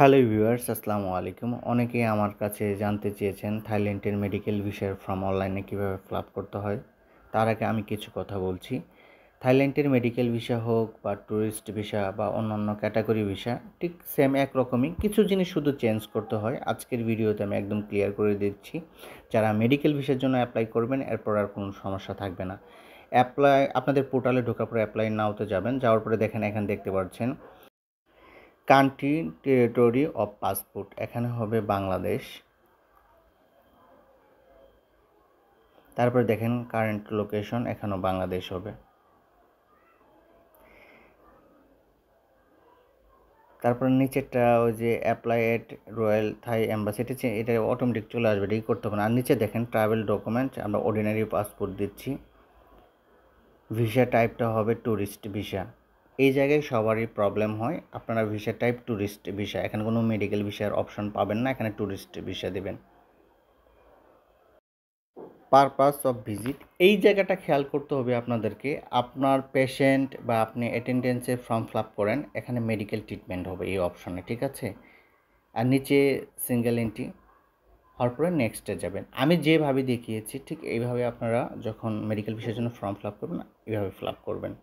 Hello viewers, আসসালামু আলাইকুম। অনেকেই আমার কাছে জানতে চেয়েছেন থাইল্যান্ডের মেডিকেল ভিসার ফর্ম অনলাইনে কীভাবে ফিল আপ করতে হয়। তার আগে আমি কিছু কথা বলছি। থাইল্যান্ডের মেডিকেল ভিসা হোক বা ট্যুরিস্ট ভিসা বা অন্যান্য ক্যাটাগরি ভিসা ঠিক সেম একরকমই, কিছু জিনিস শুধু চেঞ্জ করতে হয়। আজকের ভিডিওতে আমি একদম ক্লিয়ার করে দিচ্ছি। যারা মেডিকেল ভিসার জন্য অ্যাপ্লাই করবেন এরপর আর কোনো সমস্যা থাকবে না। আপনাদের পোর্টালে ঢোকার পরে অ্যাপ্লাই নাওতে যাবেন, যাওয়ার পরে দেখেন এখানে দেখতে পাচ্ছেন কান্ট্রি টেরিটরি অফ পাসপোর্ট, এখানে হবে বাংলাদেশ। তারপরে দেখেন কারেন্ট লোকেশন, এখানেও বাংলাদেশ হবে। তারপরে নিচেরটা ওই যে অ্যাপ্লাই এট রয়্যাল থাই এম্বাসি, এটা অটোমেটিক চলে আসবে, এটাই করতে হবে না। আর নিচে দেখেন ট্রাভেল ডকুমেন্ট, আমরা অর্ডিনারি পাসপোর্ট দিচ্ছি। ভিসা টাইপটা হবে ট্যুরিস্ট ভিসা। এই জায়গায় সবারই প্রবলেম হয়, আপনারা ভিসা টাইপ ট্যুরিস্ট ভিসা, এখানে কোনো মেডিকেল ভিসার অপশন পাবেন না, এখানে ট্যুরিস্ট ভিসা দেবেন। পারপাস অফ ভিজিট, এই জায়গাটা খেয়াল করতে হবে আপনাদেরকে। আপনার পেশেন্ট বা আপনি অ্যাটেন্ডেন্সে ফর্ম ফিল আপ করেন, এখানে মেডিকেল ট্রিটমেন্ট হবে এই অপশনে, ঠিক আছে। আর নিচে সিঙ্গেল এন্ট্রি হওয়ার পরে নেক্সটে যাবেন। আমি যেভাবে দেখিয়েছি ঠিক এইভাবে আপনারা যখন মেডিকেল ভিসার জন্য ফর্ম ফিল আপ করবেন এইভাবে ফিল আপ করবেন।